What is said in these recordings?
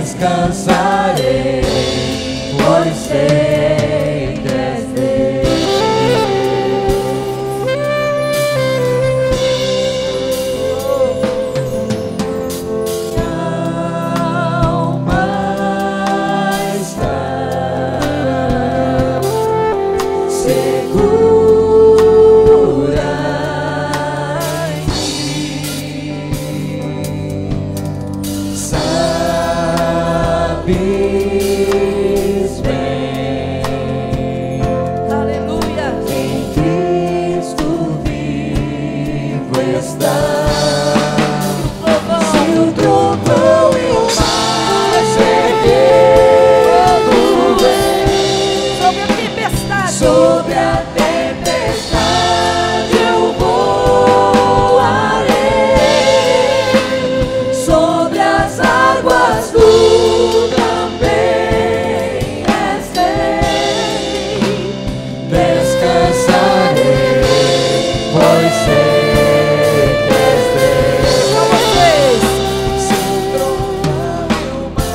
descansarei, pois sei que és Deus. Calma está, segura em ti, sabes bem, Aleluia. em Cristo vivo está. Se o trovão e o mar seguindo vem, Sobre a tempestade. sobre a tempestade eu voarei, sobre as águas tu também és rei. Descansarei, pois sei que és Deus. São vocês. Se o trovão e o mar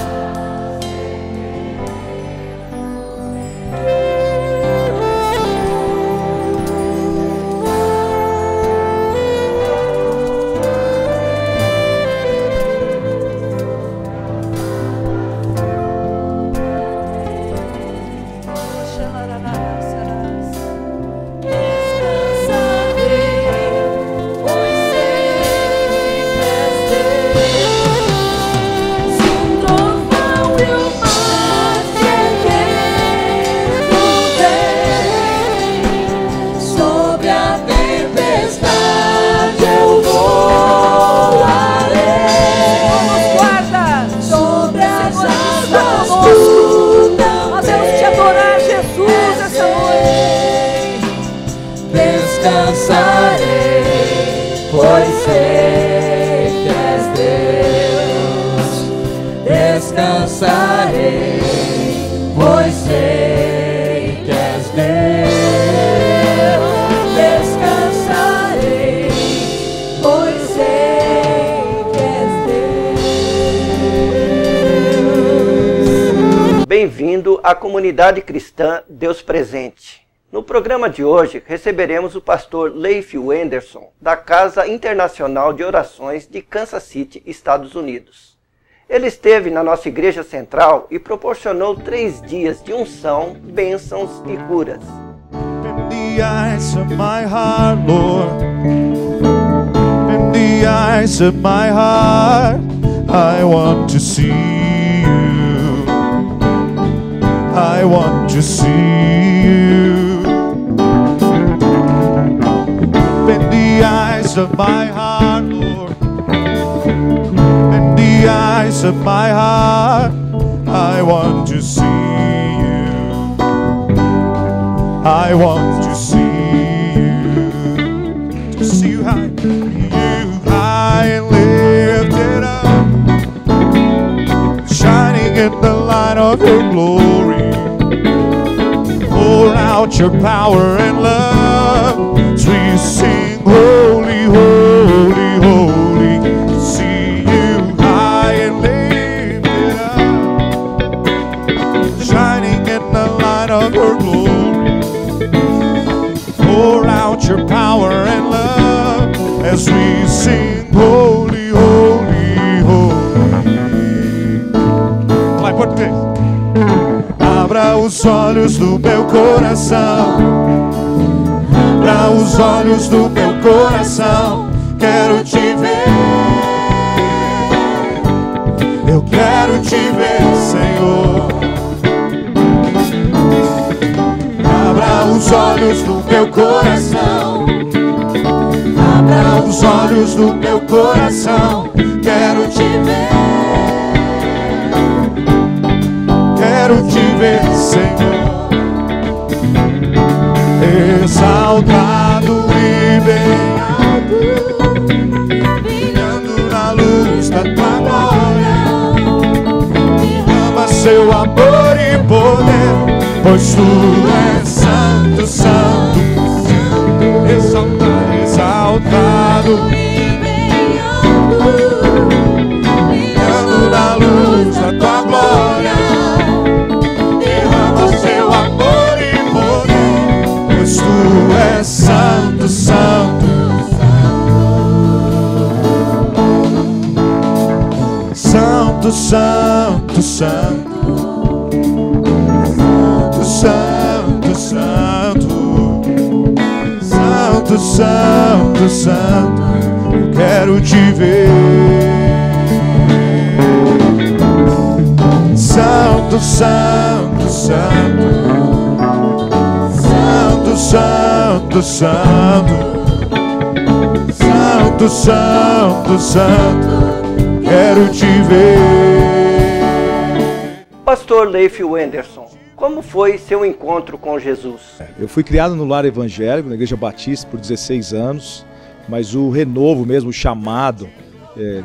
sobre a tempestade eu voarei, Nos guarda. sobre as Senhor, está águas conosco. tu Nós vamos te adorar, Jesus, essa noite. Descansarei, pois sei que és Deus. Descansarei, pois sei que és Deus. Descansarei, pois sei que és Deus. Bem-vindo à comunidade cristã Deus Presente. No programa de hoje, receberemos o pastor Leif Wenderson, da Casa Internacional de Orações de Kansas City, Estados Unidos. Ele esteve na nossa igreja central e proporcionou 3 dias de unção, bênçãos e curas. In the eyes of my heart, Lord, in the eyes of my heart, I want to see you. I want to see you. In the eyes of my heart, Lord, in the eyes of my heart, I want to see you. I want to see you high, and lifted up, shining in the light of your glory. Pour out your power and love as we sing, holy, holy, holy. To see you high and lifted up, shining in the light of your glory. Pour out your power and love as we sing, holy, holy, holy. Vai, pode ter. Abra os olhos do meu coração, abra os olhos do meu coração. Quero te ver, eu quero te ver, Senhor. Abra os olhos do meu coração, abra os olhos do meu coração. Quero te ver, quero te ver, Senhor. Exaltado e bem alto, brilhando na luz da tua glória. Derrama seu amor e poder, pois tu és santo, santo, exaltado, exaltado e bem alto, brilhando na luz da tua glória. Santo, Santo, Santo, Santo, Santo, eu quero te ver. Santo, Santo, Santo, Santo, Santo, Santo, Santo, Santo, quero te ver. Pastor Leif Wenderson, como foi seu encontro com Jesus? Eu fui criado no lar evangélico, na Igreja Batista, por 16 anos, mas o renovo mesmo, o chamado,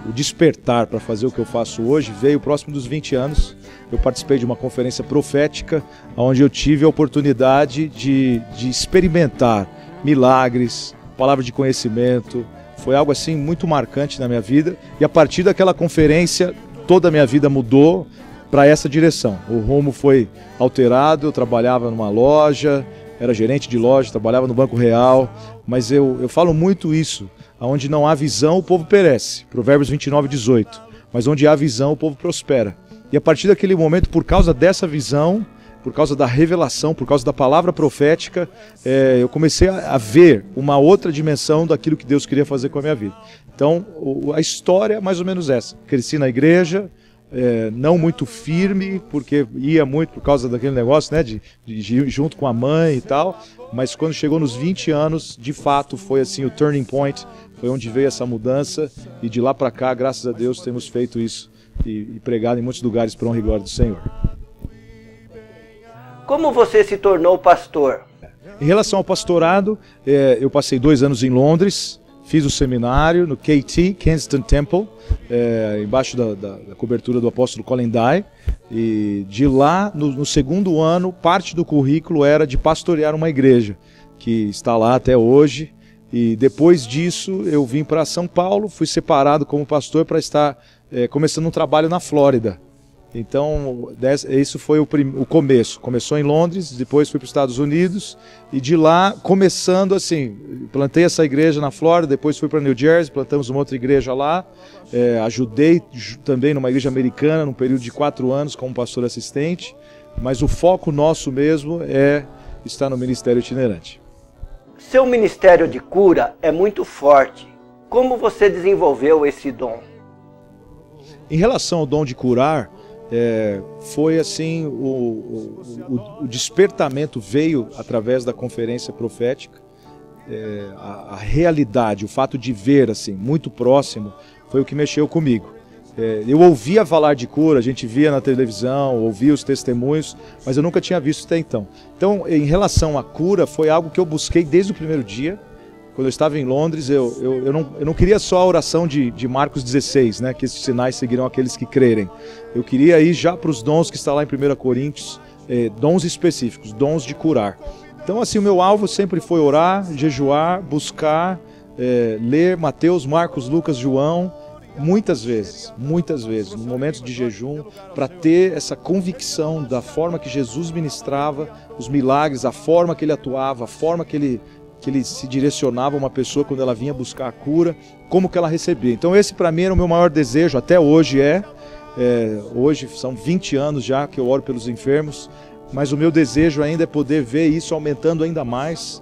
o despertar para fazer o que eu faço hoje, veio próximo dos 20 anos. Eu participei de uma conferência profética, onde eu tive a oportunidade de experimentar milagres, palavra de conhecimento. Foi algo assim muito marcante na minha vida, e a partir daquela conferência, toda a minha vida mudou para essa direção. O rumo foi alterado, eu trabalhava numa loja, era gerente de loja, trabalhava no Banco Real, mas eu falo muito isso, onde não há visão o povo perece, Provérbios 29:18, mas onde há visão o povo prospera. E a partir daquele momento, por causa dessa visão, por causa da revelação, por causa da palavra profética, eu comecei a ver uma outra dimensão daquilo que Deus queria fazer com a minha vida. Então, a história é mais ou menos essa. Cresci na igreja, não muito firme, porque ia muito por causa daquele negócio, né, de ir junto com a mãe e tal, mas quando chegou nos 20 anos, de fato, foi assim o turning point, foi onde veio essa mudança, e de lá para cá, graças a Deus, temos feito isso e pregado em muitos lugares para honra e glória do Senhor. Como você se tornou pastor? Em relação ao pastorado, eu passei 2 anos em Londres, fiz o seminário no KT, Kensington Temple, embaixo da cobertura do apóstolo Colin Dye, e de lá, no segundo ano, parte do currículo era de pastorear uma igreja, que está lá até hoje, e depois disso eu vim para São Paulo, fui separado como pastor para estar começando um trabalho na Flórida. Então, isso foi o começo. Começou em Londres, depois fui para os Estados Unidos, e de lá, começando assim, plantei essa igreja na Flórida, depois fui para New Jersey, plantamos uma outra igreja lá, ajudei também numa igreja americana, num período de 4 anos, como pastor assistente, mas o foco nosso mesmo é estar no ministério itinerante. Seu ministério de cura é muito forte. Como você desenvolveu esse dom? Em relação ao dom de curar, foi assim, o despertamento veio através da conferência profética, a realidade, o fato de ver assim, muito próximo, foi o que mexeu comigo. Eu ouvia falar de cura, a gente via na televisão, ouvia os testemunhos, mas eu nunca tinha visto até então. Então, em relação à cura, foi algo que eu busquei desde o primeiro dia. Quando eu estava em Londres, eu não queria só a oração de Marcos 16, né, que esses sinais seguirão aqueles que crerem. Eu queria ir já para os dons que está lá em 1 Coríntios, dons específicos, dons de curar. Então, assim, o meu alvo sempre foi orar, jejuar, buscar, ler Mateus, Marcos, Lucas, João, muitas vezes, no momento de jejum, para ter essa convicção da forma que Jesus ministrava os milagres, a forma que ele atuava, a forma que ele se direcionava a uma pessoa quando ela vinha buscar a cura, como que ela recebia. Então esse para mim era o meu maior desejo, até hoje hoje são 20 anos já que eu oro pelos enfermos, mas o meu desejo ainda é poder ver isso aumentando ainda mais.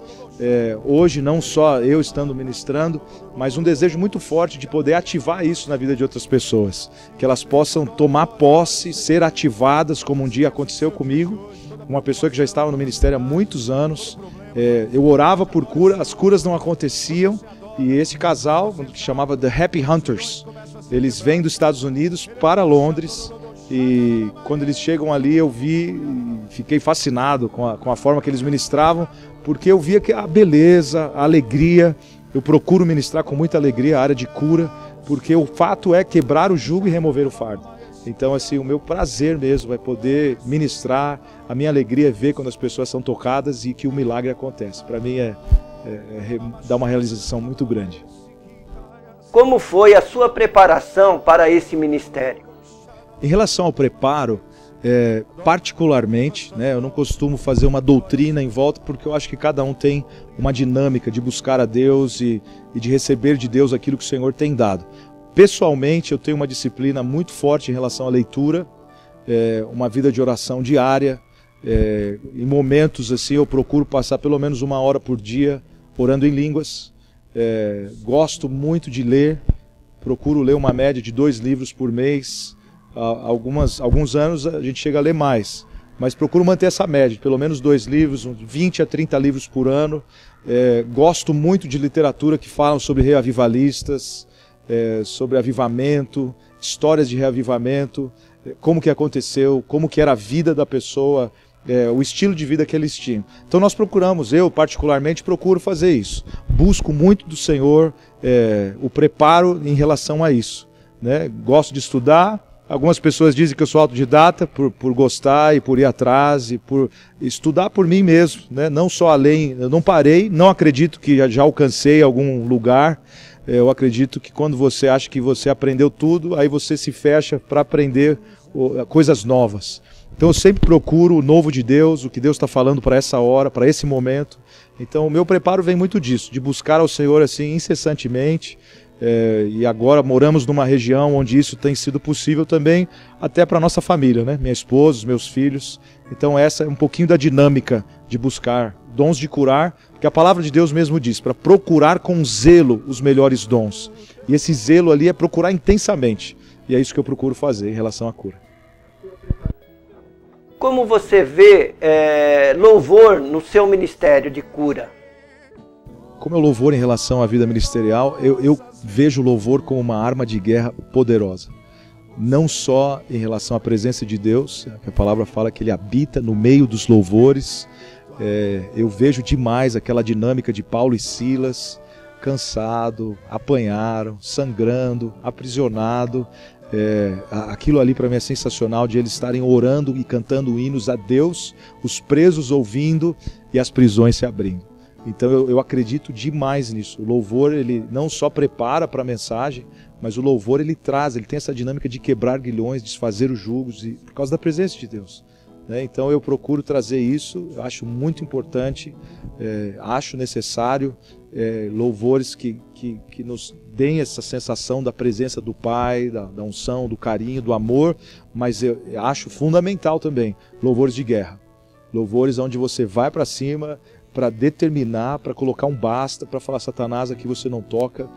Hoje não só eu estando ministrando, mas um desejo muito forte de poder ativar isso na vida de outras pessoas, que elas possam tomar posse, ser ativadas, como um dia aconteceu comigo, uma pessoa que já estava no ministério há muitos anos. Eu orava por cura, as curas não aconteciam, e esse casal, que chamava The Happy Hunters, eles vêm dos Estados Unidos para Londres, e quando eles chegam ali eu fiquei fascinado com a forma que eles ministravam, porque eu via que a beleza, a alegria, eu procuro ministrar com muita alegria a área de cura, porque o fato é quebrar o jugo e remover o fardo. Então, assim, o meu prazer mesmo é poder ministrar, a minha alegria é ver quando as pessoas são tocadas e que o milagre acontece. Para mim dá uma realização muito grande. Como foi a sua preparação para esse ministério? Em relação ao preparo, particularmente, né, eu não costumo fazer uma doutrina em volta, porque eu acho que cada um tem uma dinâmica de buscar a Deus e de receber de Deus aquilo que o Senhor tem dado. Pessoalmente, eu tenho uma disciplina muito forte em relação à leitura. uma vida de oração diária. Em momentos assim eu procuro passar pelo menos 1 hora por dia orando em línguas. Gosto muito de ler, procuro ler uma média de 2 livros por mês. Alguns anos a gente chega a ler mais, mas procuro manter essa média, pelo menos 2 livros, 20 a 30 livros por ano. Gosto muito de literatura que falam sobre reavivalistas, sobre avivamento, histórias de reavivamento, como que aconteceu, como que era a vida da pessoa, o estilo de vida que eles tinham. Então nós procuramos, eu particularmente procuro fazer isso. Busco muito do Senhor o preparo em relação a isso, né? Gosto de estudar. Algumas pessoas dizem que eu sou autodidata por gostar e por ir atrás e por estudar por mim mesmo, né? Não só além, eu não parei, não acredito que já alcancei algum lugar. Eu acredito que quando você acha que você aprendeu tudo, aí você se fecha para aprender coisas novas. Então eu sempre procuro o novo de Deus, o que Deus está falando para essa hora, para esse momento. Então o meu preparo vem muito disso, de buscar ao Senhor assim incessantemente. E agora moramos numa região onde isso tem sido possível também, até para a nossa família, né? Minha esposa, os meus filhos. Então essa é um pouquinho da dinâmica de buscar dons de curar, porque a palavra de Deus mesmo diz, para procurar com zelo os melhores dons. E esse zelo ali é procurar intensamente. E é isso que eu procuro fazer em relação à cura. Como você vê louvor no seu ministério de cura? Como é o louvor em relação à vida ministerial, eu vejo o louvor como uma arma de guerra poderosa. Não só em relação à presença de Deus, que a palavra fala que Ele habita no meio dos louvores. Eu vejo demais aquela dinâmica de Paulo e Silas, cansado, apanharam, sangrando, aprisionado. Aquilo ali para mim é sensacional, de eles estarem orando e cantando hinos a Deus, os presos ouvindo e as prisões se abrindo. Então eu acredito demais nisso. O louvor, ele não só prepara para a mensagem, mas o louvor ele tem essa dinâmica de quebrar grilhões, desfazer os julgos, por causa da presença de Deus, né? Então eu procuro trazer isso, eu acho muito importante, acho necessário louvores que nos deem essa sensação da presença do Pai, da unção, do carinho, do amor, mas eu acho fundamental também louvores de guerra, louvores onde você vai para cima, para determinar, para colocar um basta, para falar, Satanás, aqui você não toca,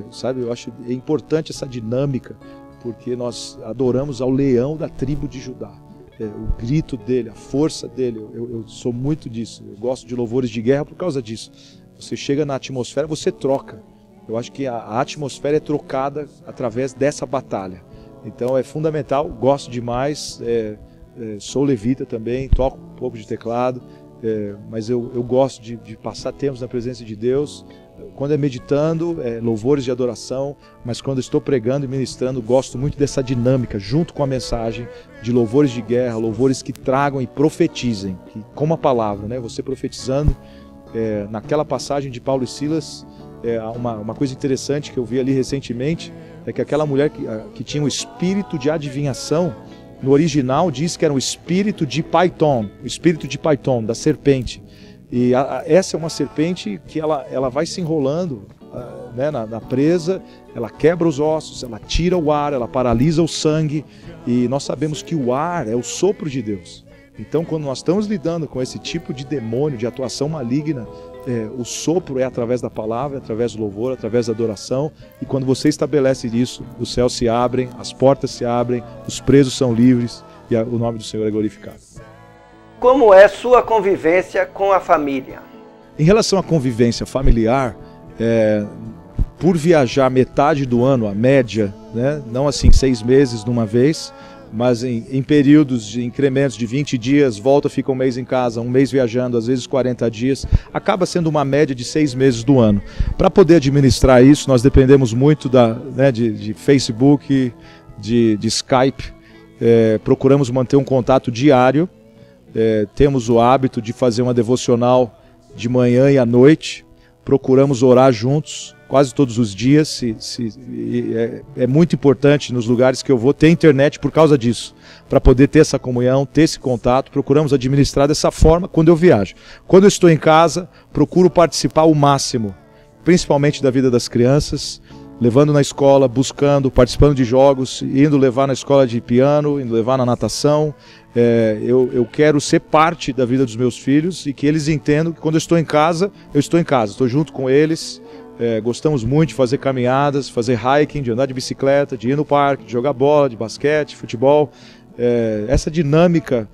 sabe? Eu acho importante essa dinâmica, porque nós adoramos ao leão da tribo de Judá, o grito dele, a força dele, eu sou muito disso, eu gosto de louvores de guerra por causa disso. Você chega na atmosfera, você troca. Eu acho que a atmosfera é trocada através dessa batalha. Então é fundamental, gosto demais, sou levita também, toco um pouco de teclado, mas eu gosto de passar tempos na presença de Deus. Quando é meditando, louvores de adoração, mas quando estou pregando e ministrando, gosto muito dessa dinâmica, junto com a mensagem, de louvores de guerra, louvores que tragam e profetizem, como a palavra, né? Você profetizando. Naquela passagem de Paulo e Silas, uma coisa interessante que eu vi ali recentemente, é que aquela mulher que tinha um espírito de adivinhação, no original diz que era um espírito de Python, o espírito de Python, da serpente. E essa é uma serpente que ela vai se enrolando né, na presa, ela quebra os ossos, ela tira o ar, ela paralisa o sangue, e nós sabemos que o ar é o sopro de Deus. Então, quando nós estamos lidando com esse tipo de demônio, de atuação maligna, o sopro é através da palavra, através do louvor, através da adoração. E quando você estabelece isso, os céus se abrem, as portas se abrem, os presos são livres e o nome do Senhor é glorificado. Como é sua convivência com a família? Em relação à convivência familiar, por viajar metade do ano, a média, né, não assim 6 meses de uma vez, mas em períodos de incrementos de 20 dias, volta, fica 1 mês em casa, 1 mês viajando, às vezes 40 dias, acaba sendo uma média de 6 meses do ano. Para poder administrar isso, nós dependemos muito de Facebook, de Skype, procuramos manter um contato diário, temos o hábito de fazer uma devocional de manhã e à noite, procuramos orar juntos, quase todos os dias, é muito importante nos lugares que eu vou ter internet por causa disso, para poder ter essa comunhão, ter esse contato. Procuramos administrar dessa forma quando eu viajo. Quando eu estou em casa, procuro participar ao máximo, principalmente da vida das crianças, levando na escola, buscando, participando de jogos, indo levar na escola de piano, indo levar na natação. Eu quero ser parte da vida dos meus filhos e que eles entendam que quando eu estou em casa, estou junto com eles. Gostamos muito de fazer caminhadas, fazer hiking, de andar de bicicleta, de ir no parque, de jogar bola, de basquete, futebol. Essa dinâmica,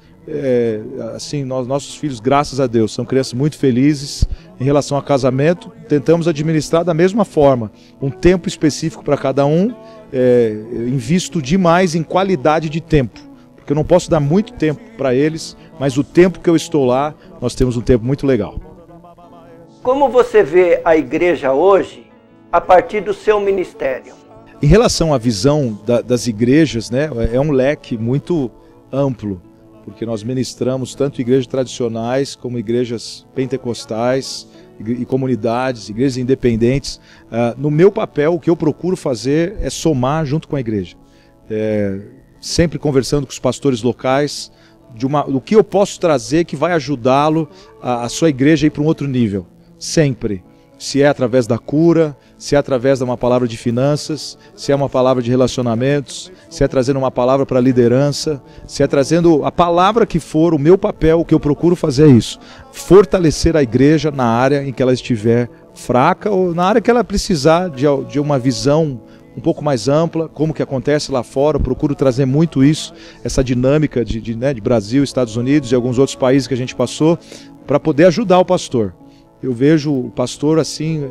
assim, nossos filhos, graças a Deus, são crianças muito felizes. Em relação a casamento, tentamos administrar da mesma forma, um tempo específico para cada um. Invisto demais em qualidade de tempo, porque eu não posso dar muito tempo para eles, mas o tempo que eu estou lá, nós temos um tempo muito legal. Como você vê a igreja hoje a partir do seu ministério? Em relação à visão das igrejas, né, é um leque muito amplo, porque nós ministramos tanto igrejas tradicionais como igrejas pentecostais e comunidades, igrejas independentes. No meu papel, o que eu procuro fazer é somar junto com a igreja. Sempre conversando com os pastores locais, do que eu posso trazer que vai ajudá-lo, a sua igreja a ir para um outro nível. Sempre. Se é através da cura, se é através de uma palavra de finanças, se é uma palavra de relacionamentos, se é trazendo uma palavra para a liderança, se é trazendo a palavra que for, o meu papel, o que eu procuro fazer é isso. Fortalecer a igreja na área em que ela estiver fraca ou na área que ela precisar de uma visão um pouco mais ampla, como que acontece lá fora. Eu procuro trazer muito isso, essa dinâmica de Brasil, Estados Unidos e alguns outros países que a gente passou, para poder ajudar o pastor. Eu vejo o pastor assim,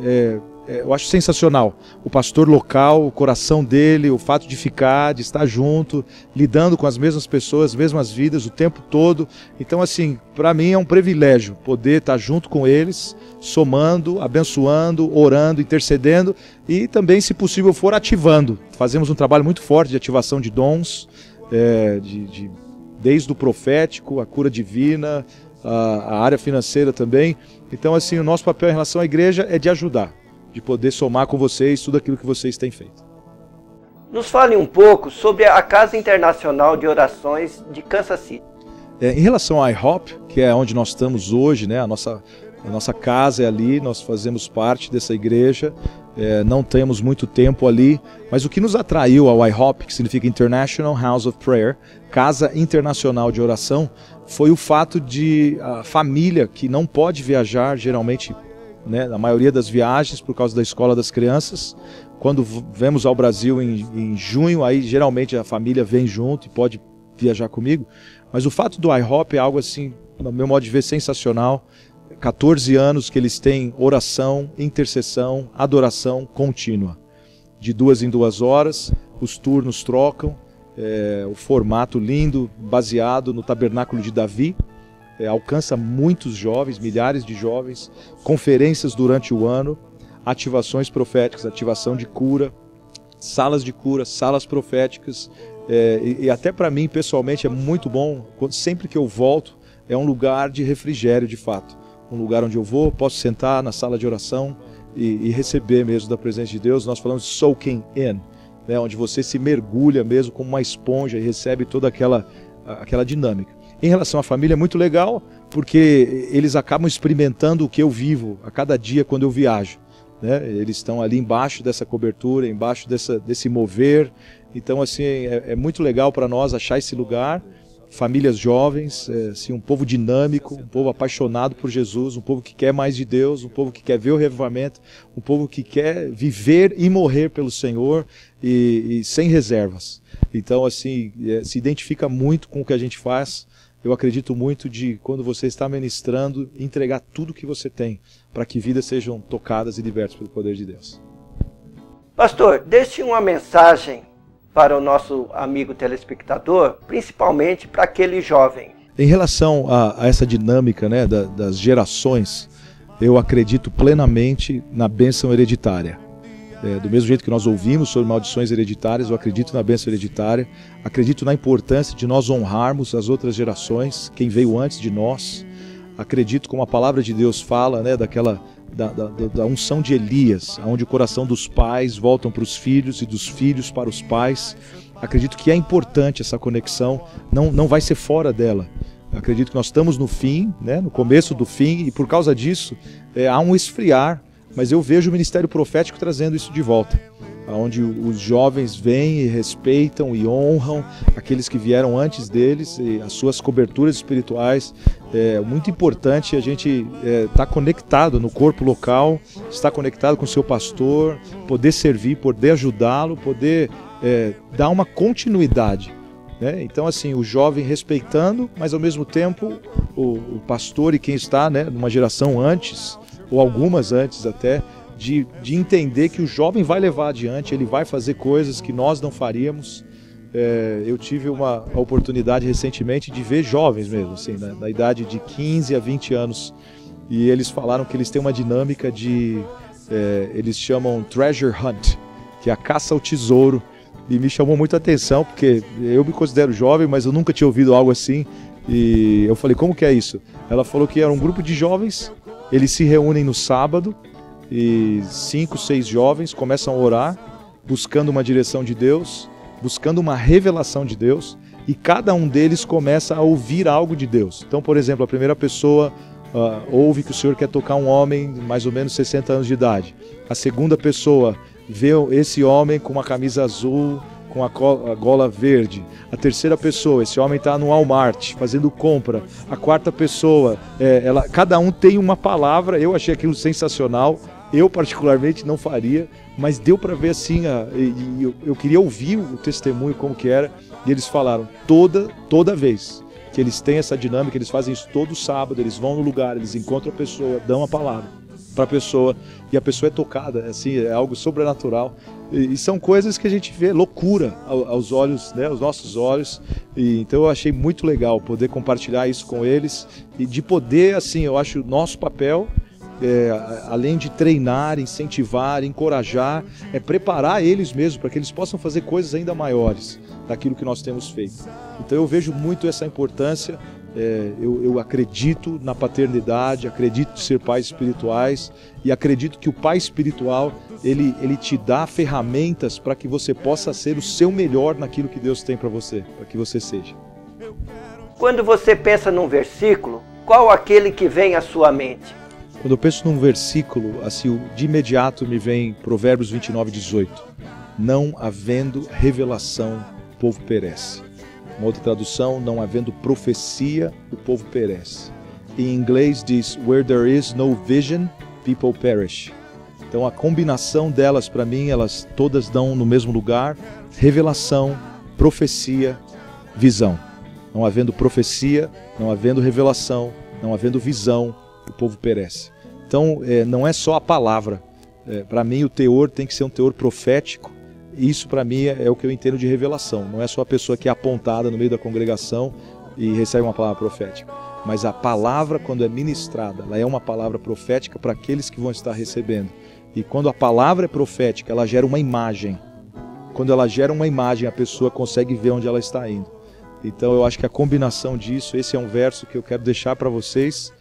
eu acho sensacional. O pastor local, o coração dele, o fato de ficar, de estar junto, lidando com as mesmas pessoas, as mesmas vidas o tempo todo. Então, assim, para mim é um privilégio poder estar junto com eles, somando, abençoando, orando, intercedendo e também, se possível for, ativando. Fazemos um trabalho muito forte de ativação de dons, desde o profético, a cura divina, a área financeira também. Então, assim, o nosso papel em relação à igreja é de ajudar, de poder somar com vocês tudo aquilo que vocês têm feito. Nos fale um pouco sobre a Casa Internacional de Orações de Kansas City. Em relação à IHOP, que é onde nós estamos hoje, né, a nossa casa é ali, nós fazemos parte dessa igreja, não temos muito tempo ali, mas o que nos atraiu ao IHOP, que significa International House of Prayer, Casa Internacional de Oração, foi o fato de a família que não pode viajar, geralmente, né, na maioria das viagens, por causa da escola das crianças, quando vemos ao Brasil em junho, aí geralmente a família vem junto e pode viajar comigo, mas o fato do IHOP é algo assim, no meu modo de ver, sensacional. 14 anos que eles têm oração, intercessão, adoração contínua. De 2 em 2 horas, os turnos trocam, o formato lindo, baseado no Tabernáculo de Davi, alcança muitos jovens, milhares de jovens, conferências durante o ano, ativações proféticas, ativação de cura, salas proféticas, e até para mim pessoalmente é muito bom, sempre que eu volto, é um lugar de refrigério de fato, um lugar onde eu vou, posso sentar na sala de oração e receber mesmo da presença de Deus. Nós falamos de soaking in, né, onde você se mergulha mesmo como uma esponja e recebe toda aquela dinâmica. Em relação à família é muito legal, porque eles acabam experimentando o que eu vivo a cada dia quando eu viajo, né? Eles estão ali embaixo dessa cobertura, embaixo desse mover. Então, assim, é muito legal para nós achar esse lugar. Famílias jovens, assim, um povo dinâmico, um povo apaixonado por Jesus, um povo que quer mais de Deus, um povo que quer ver o revivamento, um povo que quer viver e morrer pelo Senhor e sem reservas. Então, assim, se identifica muito com o que a gente faz. Eu acredito muito de, quando você está ministrando, entregar tudo que você tem para que vidas sejam tocadas e libertas pelo poder de Deus. Pastor, deixe uma mensagem para o nosso amigo telespectador, principalmente para aquele jovem. Em relação a essa dinâmica, né, das gerações, eu acredito plenamente na bênção hereditária. Do mesmo jeito que nós ouvimos sobre maldições hereditárias, eu acredito na bênção hereditária, acredito na importância de nós honrarmos as outras gerações, quem veio antes de nós. Acredito, como a palavra de Deus fala, né, da unção de Elias, onde o coração dos pais voltam para os filhos e dos filhos para os pais. Acredito que é importante essa conexão, não vai ser fora dela. Acredito que nós estamos no fim, né, no começo do fim, e por causa disso há um esfriar, mas eu vejo o ministério profético trazendo isso de volta. onde os jovens vêm e respeitam e honram aqueles que vieram antes deles e as suas coberturas espirituais. É muito importante a gente estar conectado no corpo local, estar conectado com o seu pastor, poder servir, poder ajudá-lo, poder dar uma continuidade. Então, assim, o jovem respeitando, mas ao mesmo tempo o pastor e quem está numa geração antes, ou algumas antes até, de entender que o jovem vai levar adiante, ele vai fazer coisas que nós não faríamos. Eu tive uma oportunidade recentemente de ver jovens mesmo, assim, na idade de 15 a 20 anos, e eles falaram que eles têm uma dinâmica eles chamam treasure hunt, que é a caça ao tesouro. E me chamou muito a atenção, porque eu me considero jovem, mas eu nunca tinha ouvido algo assim. E eu falei, como que é isso? Ela falou que era um grupo de jovens, eles se reúnem no sábado, e 5, 6 jovens começam a orar, buscando uma direção de Deus, buscando uma revelação de Deus, e cada um deles começa a ouvir algo de Deus. Então, por exemplo, a primeira pessoa ouve que o Senhor quer tocar um homem mais ou menos 60 anos de idade. A segunda pessoa vê esse homem com uma camisa azul, com a gola verde. A terceira pessoa, esse homem está no Walmart fazendo compra. A quarta pessoa, cada um tem uma palavra. Eu achei aquilo sensacional. Eu particularmente não faria, mas deu para ver assim, eu queria ouvir o testemunho como que era. E eles falaram, toda vez que eles têm essa dinâmica, eles fazem isso todo sábado, eles vão no lugar, eles encontram a pessoa, dão a palavra para a pessoa, e a pessoa é tocada, assim, é algo sobrenatural, e são coisas que a gente vê, loucura aos olhos, aos nossos olhos, e então eu achei muito legal poder compartilhar isso com eles, e de poder, assim, eu acho nosso papel, além de treinar, incentivar, encorajar, preparar eles mesmos para que eles possam fazer coisas ainda maiores daquilo que nós temos feito. Então eu vejo muito essa importância. Eu acredito na paternidade, acredito em ser pais espirituais e acredito que o pai espiritual ele te dá ferramentas para que você possa ser o seu melhor naquilo que Deus tem para você seja. Quando você pensa num versículo, qual aquele que vem à sua mente? Quando eu penso num versículo, assim, de imediato me vem Provérbios 29:18. Não havendo revelação, o povo perece. Uma outra tradução, não havendo profecia, o povo perece. Em inglês diz, where there is no vision, people perish. Então a combinação delas, para mim, elas todas dão no mesmo lugar, revelação, profecia, visão. Não havendo profecia, não havendo revelação, não havendo visão, o povo perece. Então não é só a palavra. Para mim o teor tem que ser um teor profético. Isso para mim é o que eu entendo de revelação. Não é só a pessoa que é apontada no meio da congregação e recebe uma palavra profética. Mas a palavra, quando é ministrada, ela é uma palavra profética para aqueles que vão estar recebendo. E quando a palavra é profética, ela gera uma imagem. Quando ela gera uma imagem, a pessoa consegue ver onde ela está indo. Então eu acho que a combinação disso, esse é um verso que eu quero deixar para vocês,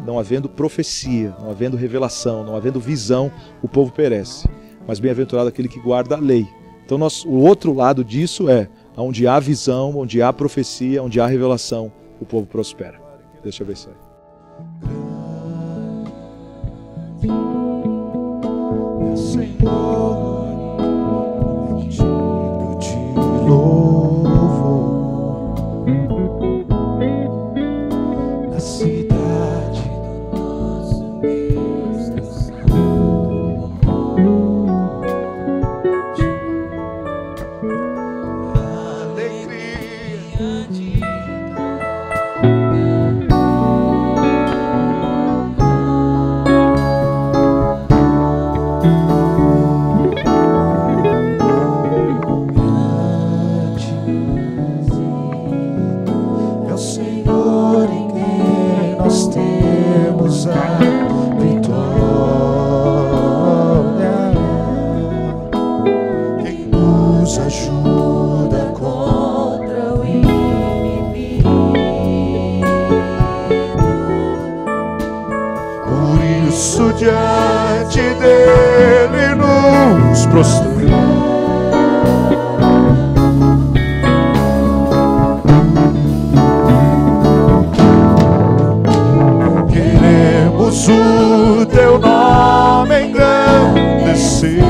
não havendo profecia, não havendo revelação, não havendo visão, o povo perece. Mas bem-aventurado aquele que guarda a lei. Então o outro lado disso é, onde há visão, onde há profecia, onde há revelação, o povo prospera. Deus te abençoe. Senhor, eu te louvo na cidade do nosso Deus, teu santo monte, alegria de ajuda contra o inimigo. Por isso diante dele nos prostramos. Queremos o teu nome engrandecer.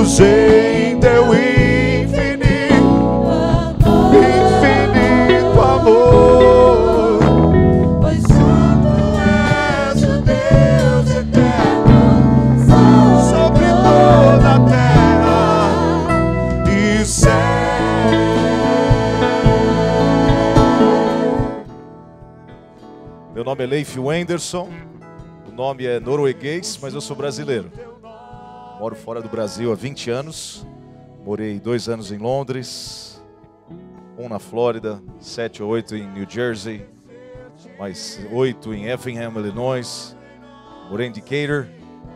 Deus em teu infinito amor, pois santo és o Deus eterno sobre toda a terra e céu. Meu nome é Leif Wenderson, o nome é norueguês, mas eu sou brasileiro. Moro fora do Brasil há 20 anos, morei 2 anos em Londres, 1 na Flórida, 7 ou 8 em New Jersey, mais 8 em Effingham, Illinois, morei em Decatur,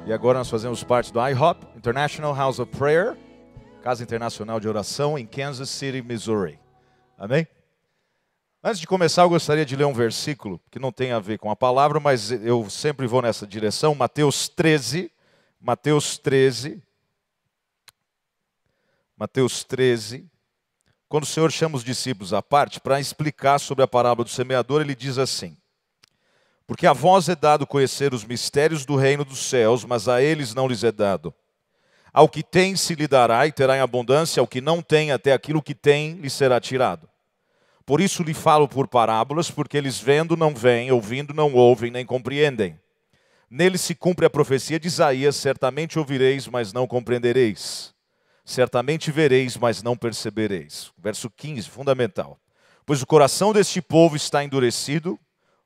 e agora nós fazemos parte do IHOP, International House of Prayer, Casa Internacional de Oração, em Kansas City, Missouri. Amém? Antes de começar, eu gostaria de ler um versículo que não tem a ver com a palavra, mas eu sempre vou nessa direção. Mateus 13, quando o Senhor chama os discípulos à parte para explicar sobre a parábola do semeador, ele diz assim: porque a vós é dado conhecer os mistérios do reino dos céus, mas a eles não lhes é dado. Ao que tem se lhe dará e terá em abundância, ao que não tem, até aquilo que tem lhe será tirado. Por isso lhe falo por parábolas, porque eles vendo não veem, ouvindo não ouvem, nem compreendem. Nele se cumpre a profecia de Isaías: certamente ouvireis, mas não compreendereis. Certamente vereis, mas não percebereis. Verso 15, fundamental. Pois o coração deste povo está endurecido,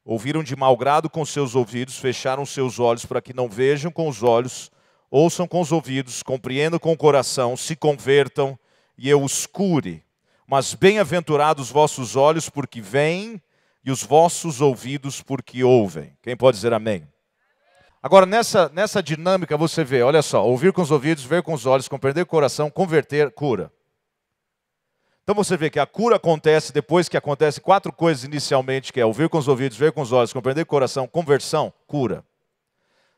ouviram de mau grado com seus ouvidos, fecharam seus olhos para que não vejam com os olhos, ouçam com os ouvidos, compreendam com o coração, se convertam e eu os cure. Mas bem-aventurados os vossos olhos porque veem e os vossos ouvidos porque ouvem. Quem pode dizer amém? Agora, nessa dinâmica você vê, olha só, ouvir com os ouvidos, ver com os olhos, compreender com o coração, converter, cura. Então você vê que a cura acontece depois que acontece 4 coisas inicialmente, que é ouvir com os ouvidos, ver com os olhos, compreender com o coração, conversão, cura.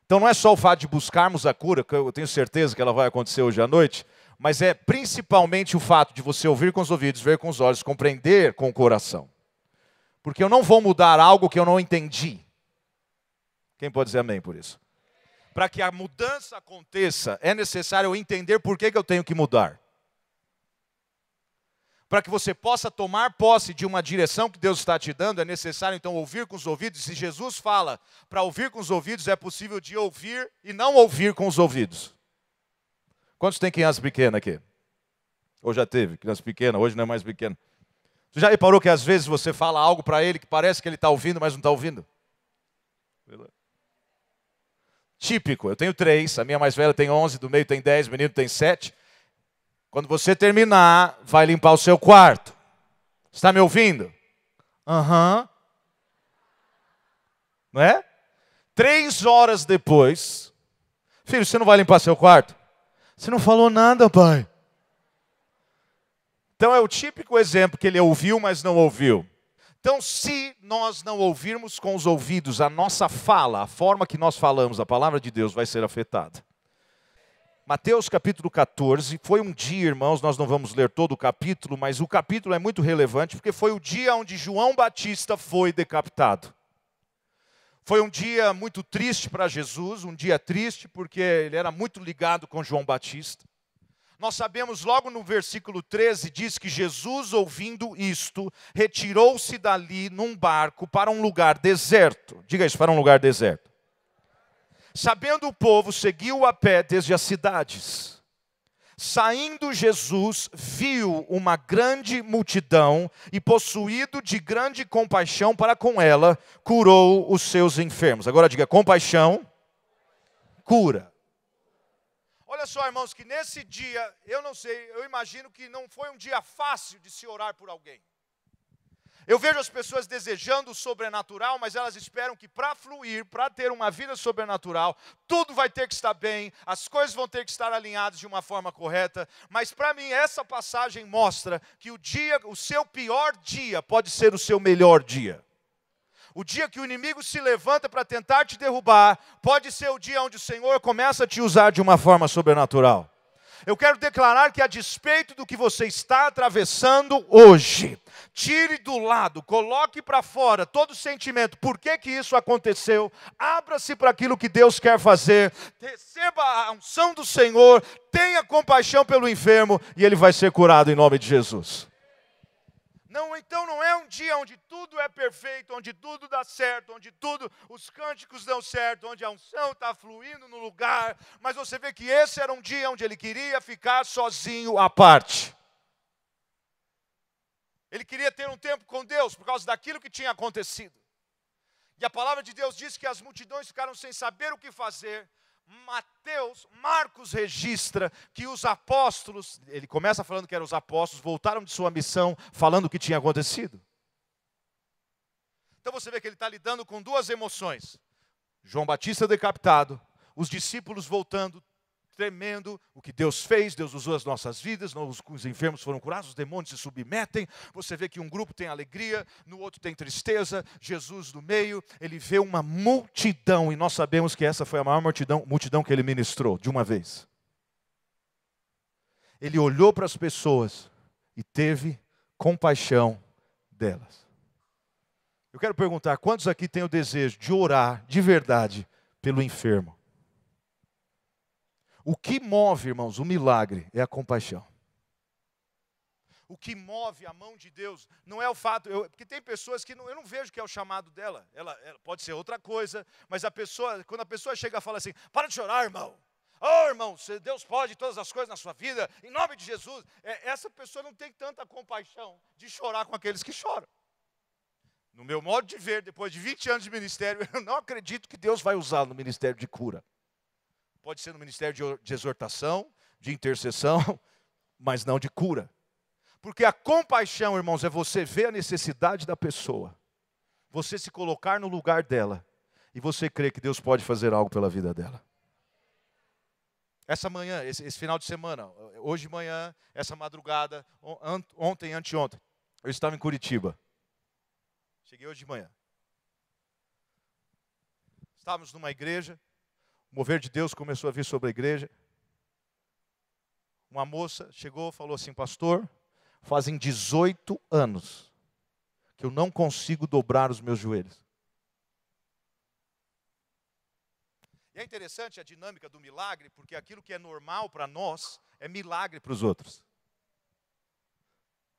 Então não é só o fato de buscarmos a cura, que eu tenho certeza que ela vai acontecer hoje à noite, mas é principalmente o fato de você ouvir com os ouvidos, ver com os olhos, compreender com o coração. Porque eu não vou mudar algo que eu não entendi. Quem pode dizer amém por isso? Para que a mudança aconteça, é necessário eu entender por que eu tenho que mudar. Para que você possa tomar posse de uma direção que Deus está te dando, é necessário então ouvir com os ouvidos. E se Jesus fala para ouvir com os ouvidos, é possível de ouvir e não ouvir com os ouvidos. Quantos tem criança pequena aqui? Ou já teve criança pequena, hoje não é mais pequena. Você já reparou que às vezes você fala algo para ele que parece que ele está ouvindo, mas não está ouvindo? Típico, eu tenho 3, a minha mais velha tem 11, do meio tem 10, o menino tem 7. Quando você terminar, vai limpar o seu quarto. Está me ouvindo? Aham. Não é? 3 horas depois, filho, você não vai limpar seu quarto? Você não falou nada, pai. Então é o típico exemplo que ele ouviu, mas não ouviu. Então, se nós não ouvirmos com os ouvidos, a nossa fala, a forma que nós falamos, a palavra de Deus vai ser afetada. Mateus capítulo 14, foi um dia, irmãos, nós não vamos ler todo o capítulo, mas o capítulo é muito relevante, porque foi o dia onde João Batista foi decapitado. Foi um dia muito triste para Jesus, um dia triste porque ele era muito ligado com João Batista. Nós sabemos logo no versículo 13, diz que Jesus, ouvindo isto, retirou-se dali num barco para um lugar deserto. Diga isso, para um lugar deserto. Sabendo o povo, seguiu a pé desde as cidades. Saindo Jesus, viu uma grande multidão e, possuído de grande compaixão para com ela, curou os seus enfermos. Agora diga, compaixão, cura. Olha só, irmãos, que nesse dia, eu não sei, eu imagino que não foi um dia fácil de se orar por alguém. Eu vejo as pessoas desejando o sobrenatural, mas elas esperam que para fluir, para ter uma vida sobrenatural, tudo vai ter que estar bem, as coisas vão ter que estar alinhadas de uma forma correta. Mas para mim essa passagem mostra que o seu pior dia pode ser o seu melhor dia. O dia que o inimigo se levanta para tentar te derrubar, pode ser o dia onde o Senhor começa a te usar de uma forma sobrenatural. eu quero declarar que a despeito do que você está atravessando hoje, tire do lado, coloque para fora todo o sentimento, por que isso aconteceu, abra-se para aquilo que Deus quer fazer, receba a unção do Senhor, tenha compaixão pelo enfermo e ele vai ser curado em nome de Jesus. Não, então não é um dia onde tudo é perfeito, onde tudo dá certo, onde os cânticos dão certo, onde a unção está fluindo no lugar, mas você vê que esse era um dia onde ele queria ficar sozinho à parte. Ele queria ter um tempo com Deus por causa daquilo que tinha acontecido. E a palavra de Deus diz que as multidões ficaram sem saber o que fazer. Marcos registra que os apóstolos, ele começa falando que eram os apóstolos, voltaram de sua missão falando o que tinha acontecido. Então você vê que ele está lidando com duas emoções. João Batista decapitado, os discípulos voltando, tremendo, o que Deus fez, Deus usou as nossas vidas, os enfermos foram curados, os demônios se submetem, você vê que um grupo tem alegria, no outro tem tristeza, Jesus no meio, ele vê uma multidão, e nós sabemos que essa foi a maior multidão que ele ministrou, de uma vez. Ele olhou para as pessoas e teve compaixão delas. Eu quero perguntar, quantos aqui têm o desejo de orar de verdade pelo enfermo? O que move, irmãos, o milagre é a compaixão. O que move a mão de Deus não é o fato, porque tem pessoas que eu não vejo que é o chamado dela. Ela pode ser outra coisa, mas quando a pessoa chega e fala assim, para de chorar, irmão. Oh, irmão, Deus pode todas as coisas na sua vida, em nome de Jesus. Essa pessoa não tem tanta compaixão de chorar com aqueles que choram. No meu modo de ver, depois de 20 anos de ministério, eu não acredito que Deus vai usar no ministério de cura. Pode ser no ministério de exortação, de intercessão, mas não de cura. Porque a compaixão, irmãos, é você ver a necessidade da pessoa, você se colocar no lugar dela, e você crer que Deus pode fazer algo pela vida dela. Essa manhã, esse final de semana, hoje de manhã, essa madrugada, ontem, anteontem, eu estava em Curitiba. Cheguei hoje de manhã. Estávamos numa igreja. O mover de Deus começou a vir sobre a igreja. Uma moça chegou e falou assim, pastor, fazem 18 anos que eu não consigo dobrar os meus joelhos. E é interessante a dinâmica do milagre, porque aquilo que é normal para nós é milagre para os outros.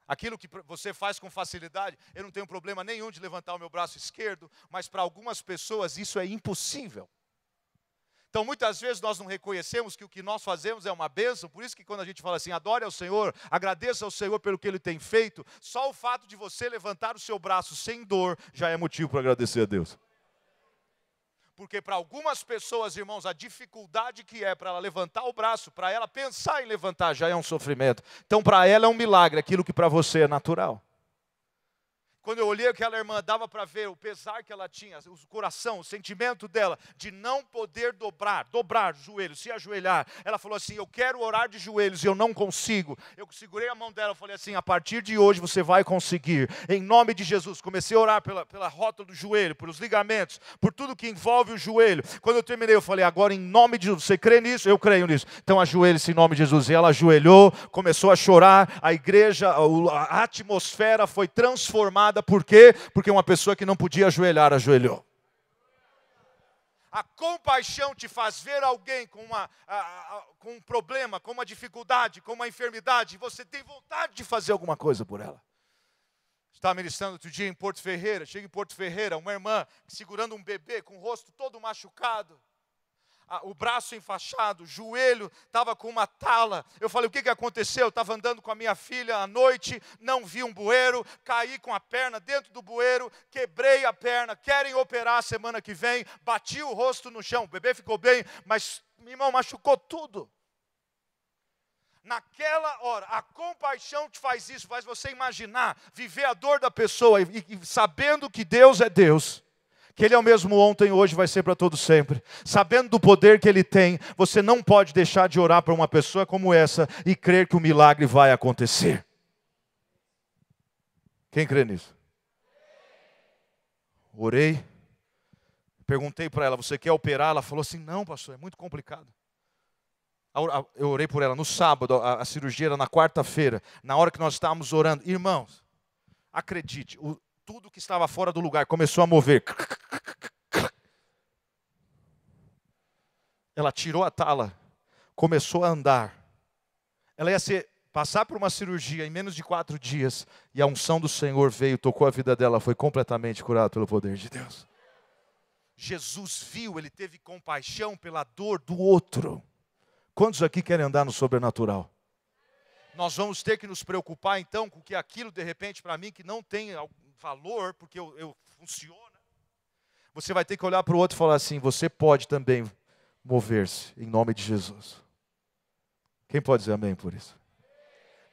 Aquilo que você faz com facilidade, eu não tenho problema nenhum de levantar o meu braço esquerdo, mas para algumas pessoas isso é impossível. Então, muitas vezes nós não reconhecemos que o que nós fazemos é uma bênção, por isso que quando a gente fala assim, adore ao Senhor, agradeça ao Senhor pelo que Ele tem feito, só o fato de você levantar o seu braço sem dor, já é motivo para agradecer a Deus. Porque para algumas pessoas, irmãos, a dificuldade que é para ela levantar o braço, para ela pensar em levantar, já é um sofrimento. Então, para ela é um milagre, aquilo que para você é natural. Quando eu olhei aquela irmã, dava para ver o pesar que ela tinha, o coração, o sentimento dela, de não poder dobrar o joelho, se ajoelhar. Ela falou assim, eu quero orar de joelhos e eu não consigo. Eu segurei a mão dela e falei assim, a partir de hoje você vai conseguir. Em nome de Jesus, comecei a orar pela rota do joelho, pelos ligamentos, por tudo que envolve o joelho. Quando eu terminei, eu falei, agora em nome de Jesus, você crê nisso? Eu creio nisso. Então ajoelhe-se em nome de Jesus. E ela ajoelhou, começou a chorar, a igreja, a atmosfera foi transformada. Por quê? Porque uma pessoa que não podia ajoelhar, ajoelhou. A compaixão te faz ver alguém com um problema, com uma dificuldade, com uma enfermidade, e você tem vontade de fazer alguma coisa por ela. Estava ministrando outro dia em Porto Ferreira, chega em Porto Ferreira, uma irmã segurando um bebê com o rosto todo machucado. O braço enfaixado, o joelho estava com uma tala. Eu falei, o que aconteceu? Eu estava andando com a minha filha à noite, não vi um bueiro, caí com a perna dentro do bueiro, quebrei a perna, querem operar semana que vem, bati o rosto no chão, o bebê ficou bem, mas, meu irmão, machucou tudo. Naquela hora, a compaixão te faz isso, faz você imaginar, viver a dor da pessoa e sabendo que Deus é Deus. Que Ele é o mesmo ontem, hoje, vai ser para todo sempre. Sabendo do poder que Ele tem, você não pode deixar de orar para uma pessoa como essa e crer que o milagre vai acontecer. Quem crê nisso? Orei, perguntei para ela, você quer operar? Ela falou assim, não pastor, é muito complicado. Eu orei por ela no sábado, a cirurgia era na quarta-feira. Na hora que nós estávamos orando, irmãos, acredite, tudo que estava fora do lugar começou a mover. Ela tirou a tala, começou a andar. Ela ia passar por uma cirurgia em menos de 4 dias. E a unção do Senhor veio, tocou a vida dela, foi completamente curada pelo poder de Deus. Jesus viu, ele teve compaixão pela dor do outro. Quantos aqui querem andar no sobrenatural? Nós vamos ter que nos preocupar então com que aquilo de repente para mim que não tem valor, porque eu funciona. Você vai ter que olhar para o outro e falar assim, você pode também mover-se em nome de Jesus. Quem pode dizer amém por isso?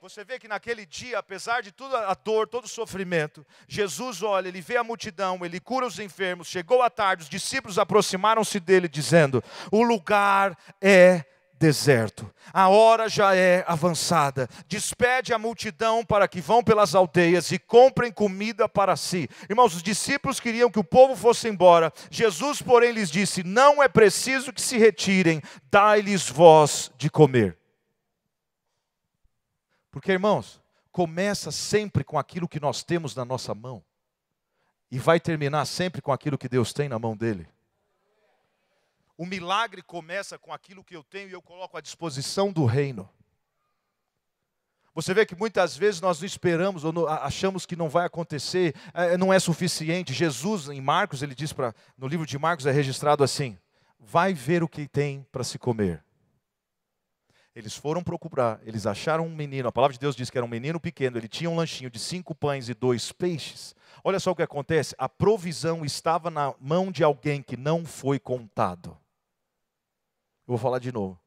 Você vê que naquele dia, apesar de toda a dor, todo o sofrimento, Jesus olha, ele vê a multidão, ele cura os enfermos, chegou à tarde, os discípulos aproximaram-se dele dizendo, o lugar é deserto, a hora já é avançada, despede a multidão para que vão pelas aldeias e comprem comida para si. Irmãos, os discípulos queriam que o povo fosse embora, Jesus porém lhes disse, não é preciso que se retirem, dai-lhes vós de comer. Porque, irmãos, começa sempre com aquilo que nós temos na nossa mão. E vai terminar sempre com aquilo que Deus tem na mão dele. O milagre começa com aquilo que eu tenho e eu coloco à disposição do reino. Você vê que muitas vezes nós não esperamos ou achamos que não vai acontecer, não é suficiente. Jesus, em Marcos, ele diz, no livro de Marcos é registrado assim, vai ver o que tem para se comer. Eles foram procurar, eles acharam um menino, a palavra de Deus diz que era um menino pequeno, ele tinha um lanchinho de 5 pães e 2 peixes. Olha só o que acontece, a provisão estava na mão de alguém que não foi contado. Eu vou falar de novo.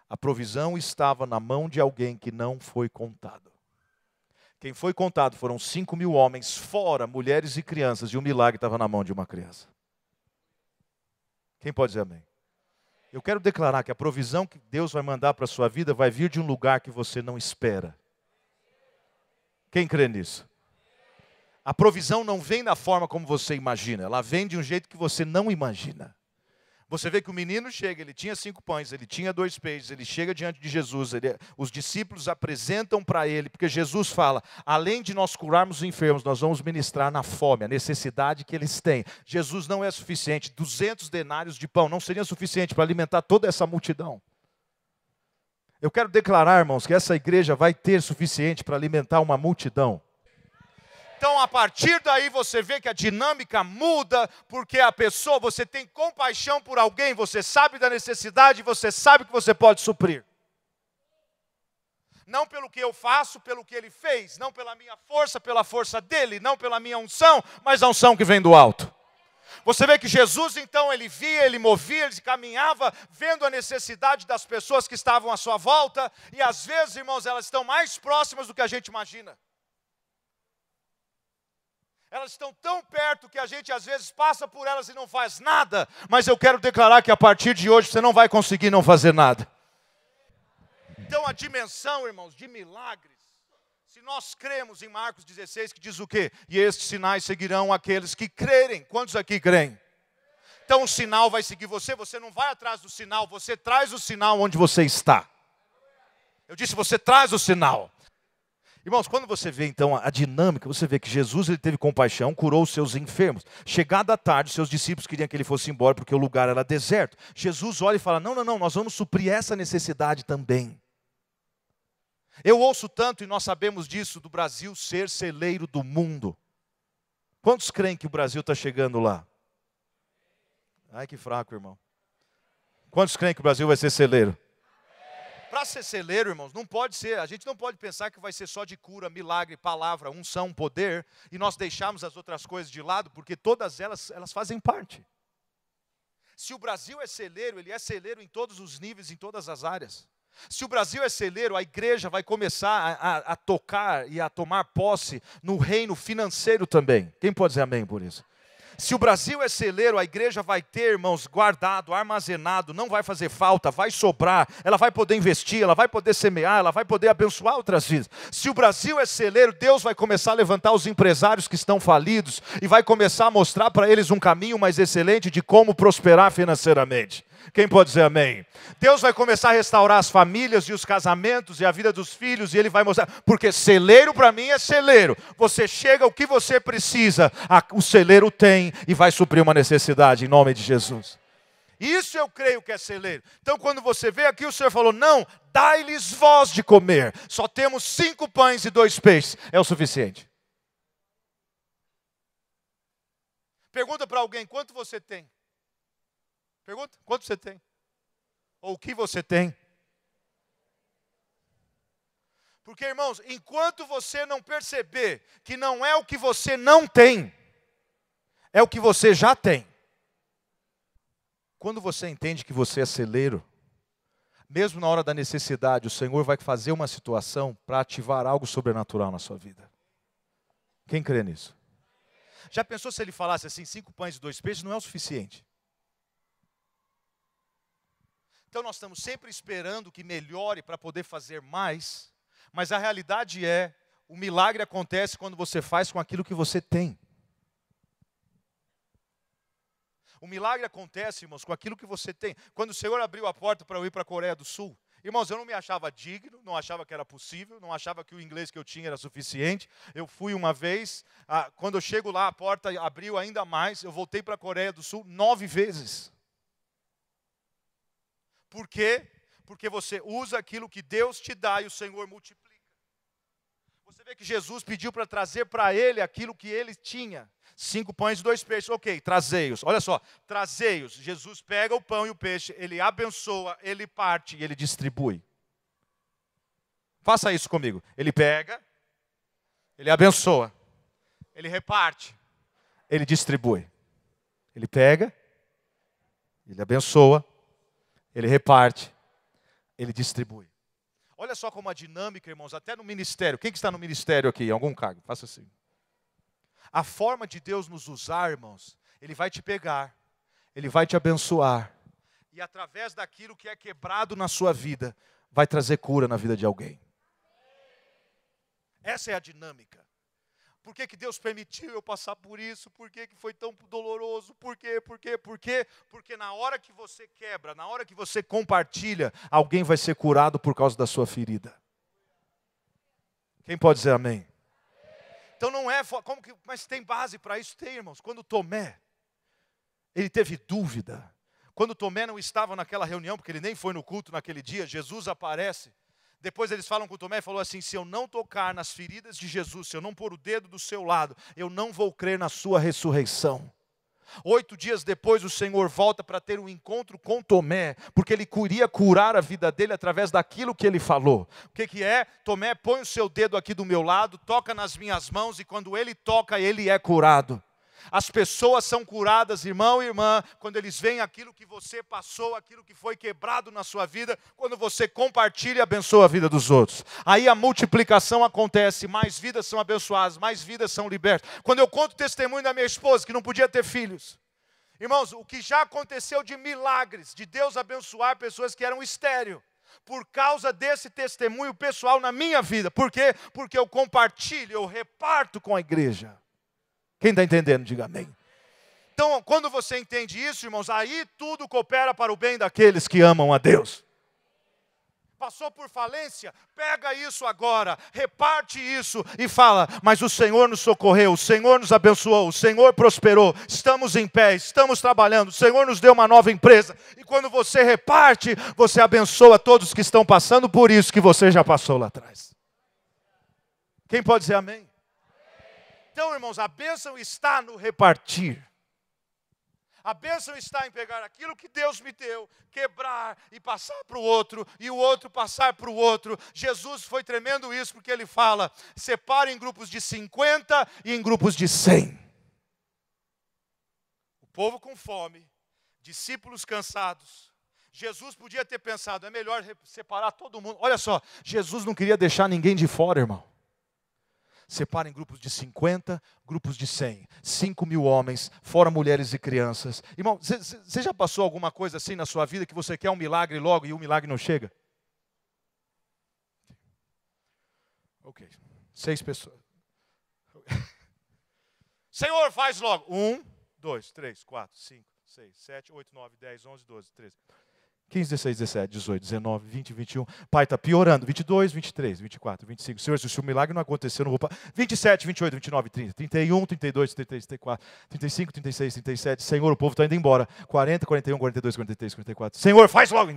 A provisão estava na mão de alguém que não foi contado. Quem foi contado foram 5.000 homens, fora mulheres e crianças, e o milagre estava na mão de uma criança. Quem pode dizer amém? Eu quero declarar que a provisão que Deus vai mandar para a sua vida vai vir de um lugar que você não espera. Quem crê nisso? A provisão não vem da forma como você imagina, ela vem de um jeito que você não imagina. Você vê que o menino chega, ele tinha 5 pães, ele tinha 2 peixes, ele chega diante de Jesus, os discípulos apresentam para ele, porque Jesus fala, além de nós curarmos os enfermos, nós vamos ministrar na fome, a necessidade que eles têm. Jesus não é suficiente, 200 denários de pão não seria suficiente para alimentar toda essa multidão. Eu quero declarar, irmãos, que essa igreja vai ter suficiente para alimentar uma multidão. Então, a partir daí, você vê que a dinâmica muda, porque a pessoa, você tem compaixão por alguém, você sabe da necessidade, você sabe que você pode suprir. Não pelo que eu faço, pelo que ele fez, não pela minha força, pela força dele, não pela minha unção, mas a unção que vem do alto. Você vê que Jesus, então, ele via, ele movia, ele caminhava, vendo a necessidade das pessoas que estavam à sua volta, e às vezes, irmãos, elas estão mais próximas do que a gente imagina. Elas estão tão perto que a gente às vezes passa por elas e não faz nada. Mas eu quero declarar que a partir de hoje você não vai conseguir não fazer nada. Então a dimensão, irmãos, de milagres. Se nós cremos em Marcos 16, que diz o quê? E estes sinais seguirão aqueles que crerem. Quantos aqui creem? Então o sinal vai seguir você. Você não vai atrás do sinal, você traz o sinal onde você está. Eu disse, você traz o sinal. Irmãos, quando você vê então a dinâmica, você vê que Jesus ele teve compaixão, curou os seus enfermos. Chegada a tarde, seus discípulos queriam que ele fosse embora porque o lugar era deserto. Jesus olha e fala, não, nós vamos suprir essa necessidade também. Eu ouço tanto, e nós sabemos disso, do Brasil ser celeiro do mundo. Quantos creem que o Brasil está chegando lá? Ai, que fraco, irmão. Quantos creem que o Brasil vai ser celeiro? Para ser celeiro, irmãos, não pode ser, a gente não pode pensar que vai ser só de cura, milagre, palavra, unção, poder, e nós deixarmos as outras coisas de lado, porque todas elas fazem parte. Se o Brasil é celeiro, ele é celeiro em todos os níveis, em todas as áreas. Se o Brasil é celeiro, a igreja vai começar a tocar e a tomar posse no reino financeiro também. Quem pode dizer amém por isso? Se o Brasil é celeiro, a igreja vai ter, irmãos, guardado, armazenado, não vai fazer falta, vai sobrar, ela vai poder investir, ela vai poder semear, ela vai poder abençoar outras vidas. Se o Brasil é celeiro, Deus vai começar a levantar os empresários que estão falidos e vai começar a mostrar para eles um caminho mais excelente de como prosperar financeiramente. Quem pode dizer amém? Deus vai começar a restaurar as famílias e os casamentos e a vida dos filhos, e Ele vai mostrar, porque celeiro para mim é celeiro. Você chega o que você precisa, o celeiro tem e vai suprir uma necessidade em nome de Jesus. Isso eu creio que é celeiro. Então quando você vê aqui, o Senhor falou, não, dai-lhes vós de comer. Só temos 5 pães e 2 peixes, é o suficiente. Pergunta para alguém, quanto você tem? Pergunta, quanto você tem? Ou o que você tem? Porque, irmãos, enquanto você não perceber que não é o que você não tem, é o que você já tem. Quando você entende que você é celeiro, mesmo na hora da necessidade, o Senhor vai fazer uma situação para ativar algo sobrenatural na sua vida. Quem crê nisso? Já pensou se Ele falasse assim, 5 pães e 2 peixes não é o suficiente? Então nós estamos sempre esperando que melhore para poder fazer mais, mas a realidade é, o milagre acontece quando você faz com aquilo que você tem. O milagre acontece, irmãos, com aquilo que você tem. Quando o Senhor abriu a porta para eu ir para a Coreia do Sul, irmãos, eu não me achava digno, não achava que era possível, não achava que o inglês que eu tinha era suficiente. Eu fui uma vez, quando eu chego lá, a porta abriu ainda mais, eu voltei para a Coreia do Sul 9 vezes. Por quê? Porque você usa aquilo que Deus te dá e o Senhor multiplica. Você vê que Jesus pediu para trazer para Ele aquilo que Ele tinha. 5 pães e 2 peixes, ok, trazei-os. Olha só, trazei-os. Jesus pega o pão e o peixe, Ele abençoa, Ele parte e Ele distribui. Faça isso comigo. Ele pega, Ele abençoa, Ele reparte, Ele distribui. Ele pega, Ele abençoa, Ele reparte, Ele distribui. Olha só como a dinâmica, irmãos, até no ministério. Quem que está no ministério aqui? Em algum cargo? Faça assim. A forma de Deus nos usar, irmãos, Ele vai te pegar, Ele vai te abençoar. E através daquilo que é quebrado na sua vida, vai trazer cura na vida de alguém. Essa é a dinâmica. Por que Deus permitiu eu passar por isso? Por que foi tão doloroso? Por quê? Porque na hora que você quebra, na hora que você compartilha, alguém vai ser curado por causa da sua ferida. Quem pode dizer amém? Então não é, mas tem base para isso? Tem, irmãos. Quando Tomé, ele teve dúvida. Quando Tomé não estava naquela reunião, porque ele nem foi no culto naquele dia, Jesus aparece. Depois eles falam com Tomé e falou assim, se eu não tocar nas feridas de Jesus, se eu não pôr o dedo do seu lado, eu não vou crer na sua ressurreição. 8 dias depois o Senhor volta para ter um encontro com Tomé, porque Ele queria curar a vida dele através daquilo que Ele falou. O que é? Tomé, põe o seu dedo aqui do meu lado, toca nas minhas mãos, e quando ele toca, ele é curado. As pessoas são curadas, irmão e irmã, quando eles veem aquilo que você passou, aquilo que foi quebrado na sua vida, quando você compartilha e abençoa a vida dos outros. Aí a multiplicação acontece, mais vidas são abençoadas, mais vidas são libertas. Quando eu conto o testemunho da minha esposa, que não podia ter filhos. Irmãos, o que já aconteceu de milagres, de Deus abençoar pessoas que eram estéreis, por causa desse testemunho pessoal na minha vida. Por quê? Porque eu compartilho, eu reparto com a igreja. Quem está entendendo, diga amém. Então, quando você entende isso, irmãos, aí tudo coopera para o bem daqueles que amam a Deus. Passou por falência? Pega isso agora, reparte isso e fala, mas o Senhor nos socorreu, o Senhor nos abençoou, o Senhor prosperou, estamos em pé, estamos trabalhando, o Senhor nos deu uma nova empresa. E quando você reparte, você abençoa todos que estão passando por isso que você já passou lá atrás. Quem pode dizer amém? Então, irmãos, a bênção está no repartir. A bênção está em pegar aquilo que Deus me deu, quebrar e passar para o outro, e o outro passar para o outro. Jesus foi tremendo isso, porque Ele fala, separa em grupos de 50 e em grupos de 100. O povo com fome, discípulos cansados. Jesus podia ter pensado, é melhor separar todo mundo. Olha só, Jesus não queria deixar ninguém de fora, irmão. Separa em grupos de 50, grupos de 100. 5.000 homens, fora mulheres e crianças. Irmão, você já passou alguma coisa assim na sua vida que você quer um milagre logo e o milagre não chega? Ok. 6 pessoas. Senhor, faz logo. 1, 2, 3, 4, 5, 6, 7, 8, 9, 10, 11, 12, 13, 15, 16, 17, 18, 19, 20, 21. Pai, está piorando. 22, 23, 24, 25. Senhor, se o milagre não acontecer, eu não vou... 27, 28, 29, 30, 31, 32, 33, 34, 35, 36, 37. Senhor, o povo está indo embora. 40, 41, 42, 43, 44. Senhor, faz logo.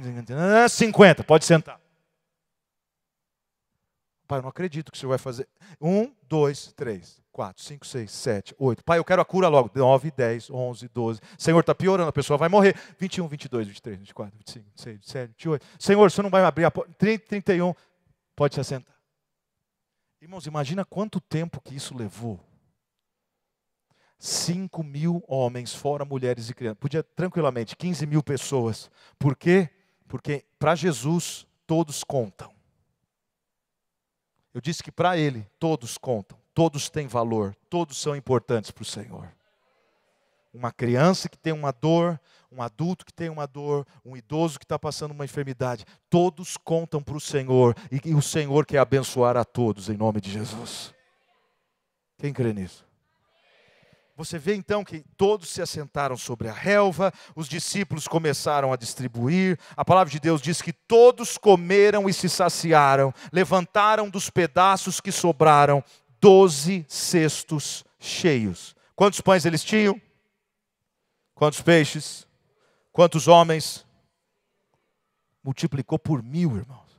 50, pode sentar. Pai, eu não acredito que o Senhor vai fazer. 1, 2, 3, 4, 5, 6, 7, 8. Pai, eu quero a cura logo. 9, 10, 11, 12. Senhor, está piorando, a pessoa vai morrer. 21, 22, 23, 24, 25, 26, 27, 28. Senhor, você não vai abrir a porta. 30, 31. Pode se assentar. Irmãos, imagina quanto tempo que isso levou. 5.000 homens, fora mulheres e crianças. Podia tranquilamente, 15.000 pessoas. Por quê? Porque para Jesus, todos contam. Eu disse que para Ele, todos contam, todos têm valor, todos são importantes para o Senhor. Uma criança que tem uma dor, um adulto que tem uma dor, um idoso que está passando uma enfermidade, todos contam para o Senhor, e o Senhor quer abençoar a todos, em nome de Jesus. Quem crê nisso? Você vê então que todos se assentaram sobre a relva, os discípulos começaram a distribuir, a palavra de Deus diz que todos comeram e se saciaram, levantaram dos pedaços que sobraram 12 cestos cheios. Quantos pães eles tinham? Quantos peixes? Quantos homens? Multiplicou por 1.000, irmãos.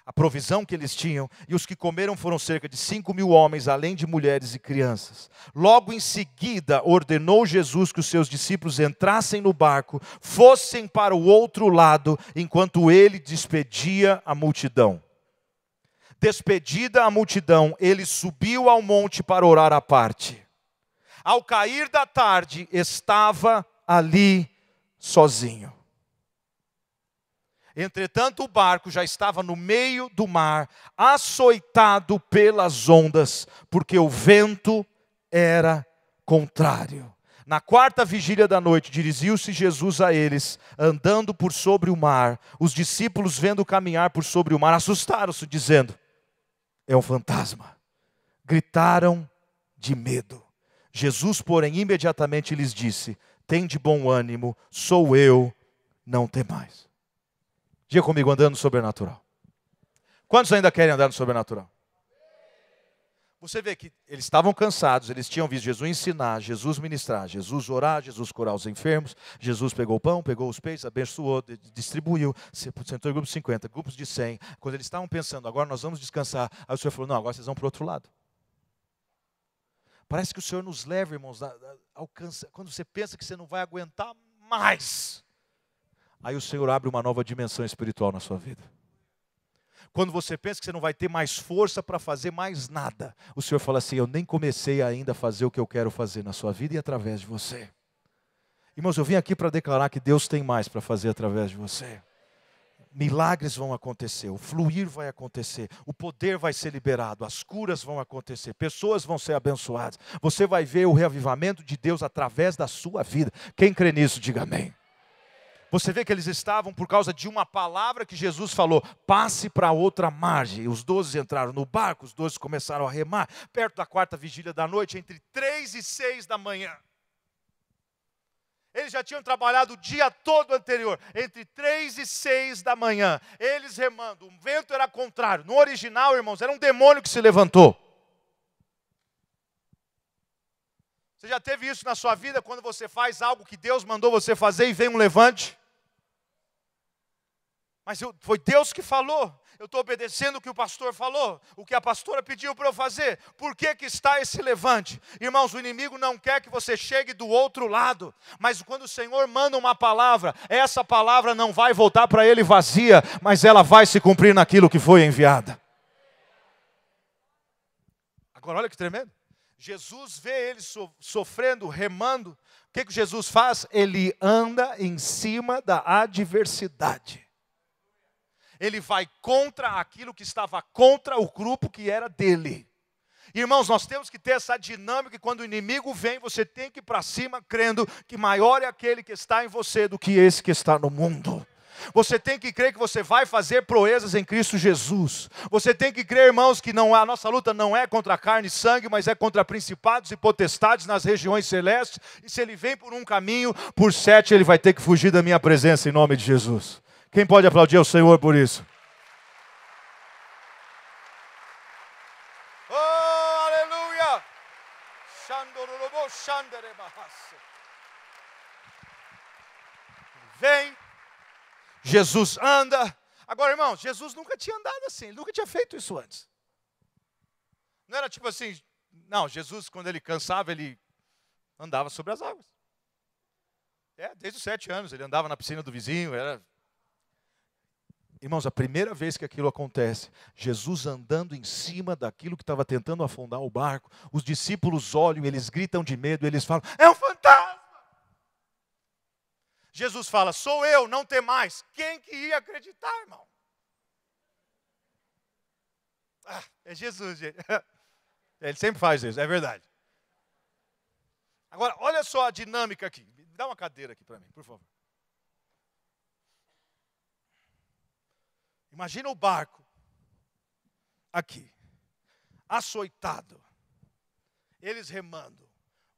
A provisão que eles tinham, e os que comeram foram cerca de 5.000 homens, além de mulheres e crianças. Logo em seguida, ordenou Jesus que os seus discípulos entrassem no barco, fossem para o outro lado, enquanto ele despedia a multidão. Despedida a multidão, ele subiu ao monte para orar à parte. Ao cair da tarde, estava ali sozinho. Entretanto, o barco já estava no meio do mar, açoitado pelas ondas, porque o vento era contrário. Na quarta vigília da noite, dirigiu-se Jesus a eles, andando por sobre o mar. Os discípulos, vendo caminhar por sobre o mar, assustaram-se, dizendo: é um fantasma. Gritaram de medo. Jesus, porém, imediatamente lhes disse: tende bom ânimo, sou eu, não temais. Diga comigo, andando no sobrenatural. Quantos ainda querem andar no sobrenatural? Você vê que eles estavam cansados, eles tinham visto Jesus ensinar, Jesus ministrar, Jesus orar, Jesus curar os enfermos. Jesus pegou o pão, pegou os peixes, abençoou, distribuiu, sentou em grupos de 50, grupos de 100. Quando eles estavam pensando, agora nós vamos descansar, aí o Senhor falou: não, agora vocês vão para o outro lado. Parece que o Senhor nos leva, irmãos, alcança, quando você pensa que você não vai aguentar mais, aí o Senhor abre uma nova dimensão espiritual na sua vida. Quando você pensa que você não vai ter mais força para fazer mais nada, o Senhor fala assim: eu nem comecei ainda a fazer o que eu quero fazer na sua vida e através de você. Irmãos, eu vim aqui para declarar que Deus tem mais para fazer através de você. Milagres vão acontecer, o fluir vai acontecer, o poder vai ser liberado, as curas vão acontecer, pessoas vão ser abençoadas. Você vai ver o reavivamento de Deus através da sua vida. Quem crê nisso, diga amém. Você vê que eles estavam por causa de uma palavra que Jesus falou: passe para outra margem. Os 12 entraram no barco, os 12 começaram a remar. Perto da quarta vigília da noite, entre 3 e 6 da manhã. Eles já tinham trabalhado o dia todo anterior, entre 3 e 6 da manhã. Eles remando, o vento era contrário. No original, irmãos, era um demônio que se levantou. Você já teve isso na sua vida, quando você faz algo que Deus mandou você fazer e vem um levante? Mas foi Deus que falou. Eu estou obedecendo o que o pastor falou, o que a pastora pediu para eu fazer. Por que que está esse levante? Irmãos, o inimigo não quer que você chegue do outro lado. Mas quando o Senhor manda uma palavra, essa palavra não vai voltar para Ele vazia, mas ela vai se cumprir naquilo que foi enviada. Agora olha que tremendo. Jesus vê eles sofrendo, remando. O que que Jesus faz? Ele anda em cima da adversidade. Ele vai contra aquilo que estava contra o grupo que era dele. Irmãos, nós temos que ter essa dinâmica, que quando o inimigo vem, você tem que ir para cima, crendo que maior é aquele que está em você do que esse que está no mundo. Você tem que crer que você vai fazer proezas em Cristo Jesus. Você tem que crer, irmãos, que a nossa luta não é contra carne e sangue, mas é contra principados e potestades nas regiões celestes. E se ele vem por um caminho, por 7 ele vai ter que fugir da minha presença em nome de Jesus. Quem pode aplaudir ao Senhor por isso? Oh, aleluia! Vem, Jesus anda. Agora, irmãos, Jesus nunca tinha andado assim, ele nunca tinha feito isso antes. Não era tipo assim, não, Jesus quando ele cansava, ele andava sobre as águas. Desde os 7 anos, ele andava na piscina do vizinho, Irmãos, a primeira vez que aquilo acontece, Jesus andando em cima daquilo que estava tentando afundar o barco, os discípulos olham, eles gritam de medo, eles falam, é um fantasma! Jesus fala, sou eu, não temais. Quem que ia acreditar, irmão? É Jesus, gente. Ele sempre faz isso, é verdade. Agora, olha só a dinâmica aqui. Dá uma cadeira aqui para mim, por favor. Imagina o barco aqui, açoitado, eles remando,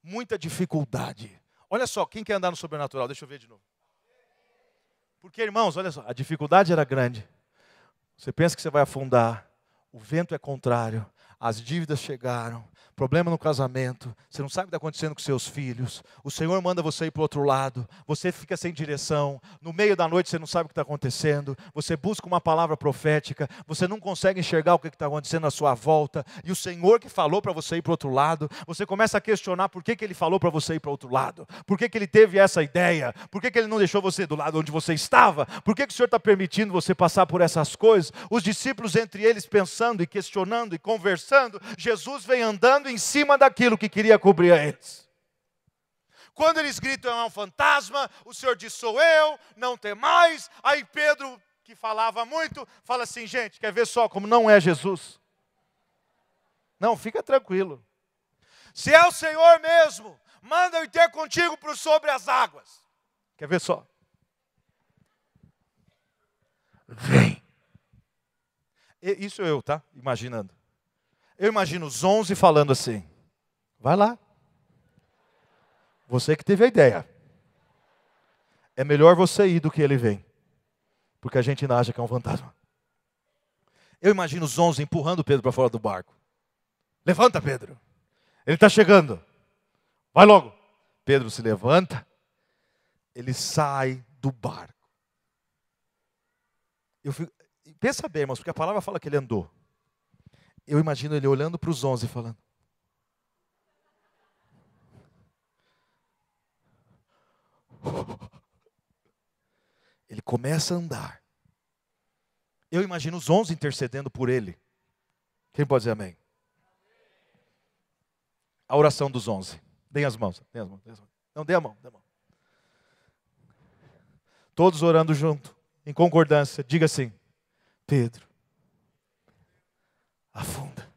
muita dificuldade. Olha só, quem quer andar no sobrenatural? Deixa eu ver de novo. Porque, irmãos, olha só, a dificuldade era grande. Você pensa que você vai afundar, o vento é contrário, as dívidas chegaram, problema no casamento, você não sabe o que está acontecendo com seus filhos, o Senhor manda você ir para o outro lado, você fica sem direção, no meio da noite você não sabe o que está acontecendo, você busca uma palavra profética, você não consegue enxergar o que está acontecendo à sua volta, e o Senhor que falou para você ir para o outro lado, você começa a questionar por que Ele falou para você ir para o outro lado, por que Ele teve essa ideia, por que Ele não deixou você do lado onde você estava, por que o Senhor está permitindo você passar por essas coisas, os discípulos entre eles pensando e questionando e conversando, Jesus vem andando em cima daquilo que queria cobrir a eles. Quando eles gritam é um fantasma, o Senhor diz sou eu, não tem mais. Aí Pedro, que falava muito, fala assim, gente, quer ver só como não é Jesus? Não, fica tranquilo. Se é o Senhor mesmo, manda eu ir ter contigo por sobre as águas. Quer ver só? Vem. Isso eu, tá? Imaginando. Eu imagino os 11 falando assim, vai lá. Você que teve a ideia. É melhor você ir do que ele vem. Porque a gente ainda acha que é um fantasma. Eu imagino os 11 empurrando Pedro para fora do barco. Levanta, Pedro. Ele está chegando. Vai logo. Pedro se levanta. Ele sai do barco. Pensa bem, irmãos, porque a palavra fala que ele andou. Eu imagino ele olhando para os 11 falando. Ele começa a andar. Eu imagino os 11 intercedendo por ele. Quem pode dizer amém? A oração dos 11. Deem as mãos. Deem as mãos. Não, dê a mão. Dê a mão. Todos orando junto, em concordância. Diga assim, Pedro, afunda.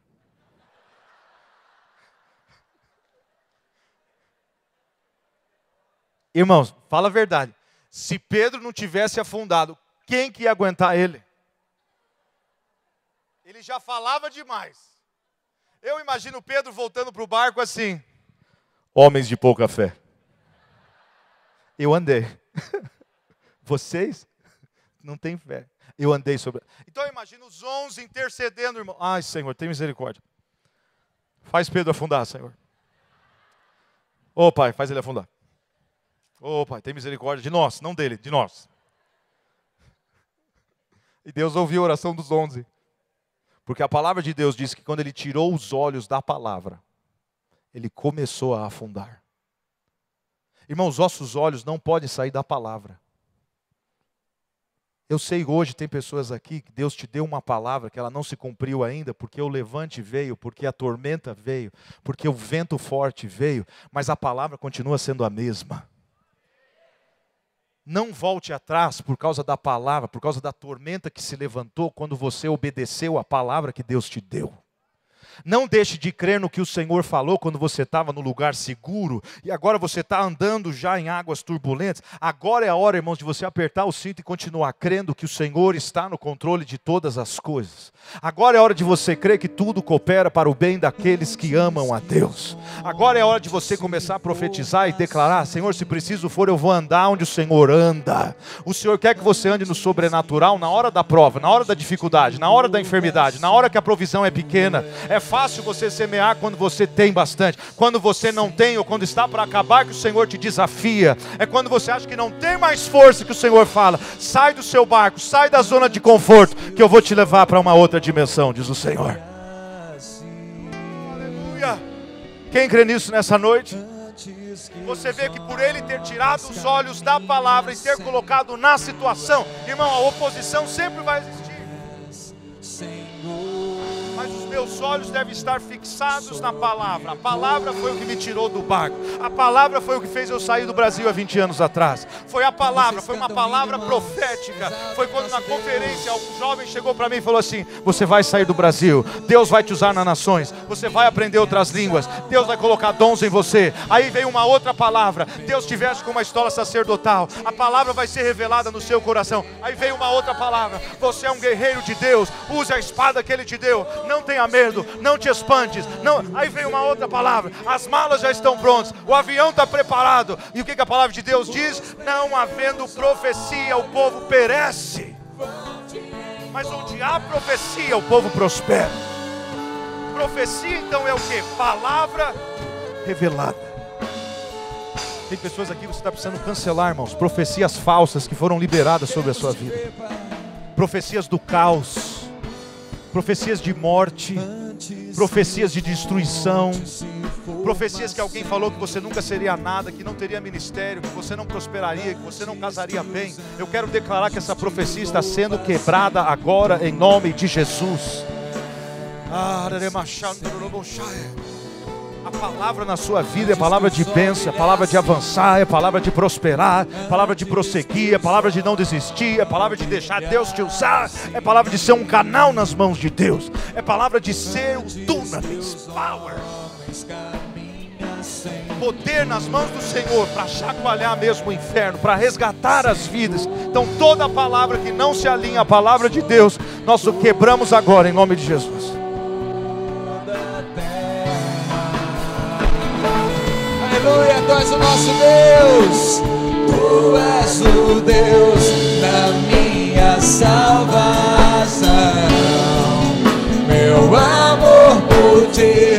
Irmãos, fala a verdade. Se Pedro não tivesse afundado, quem que ia aguentar ele? Ele já falava demais. Eu imagino Pedro voltando para o barco assim. Homens de pouca fé. Eu andei. Vocês não têm fé. Eu andei sobre... Então eu imagino os 11 intercedendo, irmão. Ai, Senhor, tem misericórdia. Faz Pedro afundar, Senhor. Ô, Pai, faz ele afundar. Ô, Pai, tem misericórdia de nós, não dele, de nós. E Deus ouviu a oração dos 11. Porque a palavra de Deus diz que quando ele tirou os olhos da palavra, ele começou a afundar. Irmãos, os nossos olhos não podem sair da palavra. Eu sei hoje tem pessoas aqui que Deus te deu uma palavra que ela não se cumpriu ainda, porque o levante veio, porque a tormenta veio, porque o vento forte veio, mas a palavra continua sendo a mesma. Não volte atrás por causa da palavra, por causa da tormenta que se levantou quando você obedeceu a palavra que Deus te deu. Não deixe de crer no que o Senhor falou quando você estava no lugar seguro e agora você está andando já em águas turbulentas. Agora é a hora, irmãos, de você apertar o cinto e continuar crendo que o Senhor está no controle de todas as coisas. Agora é a hora de você crer que tudo coopera para o bem daqueles que amam a Deus. Agora é a hora de você começar a profetizar e declarar: Senhor, se preciso for, eu vou andar onde o Senhor anda. O Senhor quer que você ande no sobrenatural na hora da prova, na hora da dificuldade, na hora da enfermidade, na hora que a provisão é pequena. É fácil você semear quando você tem bastante. Quando você não tem ou quando está para acabar, que o Senhor te desafia. É quando você acha que não tem mais força que o Senhor fala: sai do seu barco, sai da zona de conforto, que eu vou te levar para uma outra dimensão, diz o Senhor. Aleluia. Quem crê nisso nessa noite? Você vê que por ele ter tirado os olhos da palavra e ter colocado na situação, irmão, a oposição sempre vai existir. Mas os meus olhos devem estar fixados na palavra. A palavra foi o que me tirou do barco. A palavra foi o que fez eu sair do Brasil há 20 anos atrás. Foi a palavra, foi uma palavra profética. Foi quando na conferência um jovem chegou para mim e falou assim: você vai sair do Brasil, Deus vai te usar nas nações, você vai aprender outras línguas, Deus vai colocar dons em você. Aí veio uma outra palavra: Deus te veste com uma estola sacerdotal, a palavra vai ser revelada no seu coração. Aí veio uma outra palavra: você é um guerreiro de Deus, use a espada que Ele te deu, não tenha medo, não te espantes, não. Aí veio uma outra palavra: as malas já estão prontas, o avião está preparado. E o que a palavra de Deus diz? Não havendo profecia, o povo perece, mas onde há profecia, o povo prospera. Profecia então é o que? Palavra revelada. Tem pessoas aqui que você está precisando cancelar, irmãos, profecias falsas que foram liberadas sobre a sua vida. Profecias do caos, profecias de morte, profecias de destruição, profecias que alguém falou que você nunca seria nada, que não teria ministério, que você não prosperaria, que você não casaria bem. Eu quero declarar que essa profecia está sendo quebrada agora em nome de Jesus. A palavra na sua vida é palavra de bênção, é palavra de avançar, é palavra de prosperar, é palavra de prosseguir, é palavra de não desistir, é palavra de deixar Deus te usar, é palavra de ser um canal nas mãos de Deus, é palavra de ser o dunamis, power, poder nas mãos do Senhor para chacoalhar mesmo o inferno, para resgatar as vidas. Então toda palavra que não se alinha à palavra de Deus, nós o quebramos agora em nome de Jesus. Aleluia, tu és o nosso Deus, tu és o Deus da minha salvação, meu amor por ti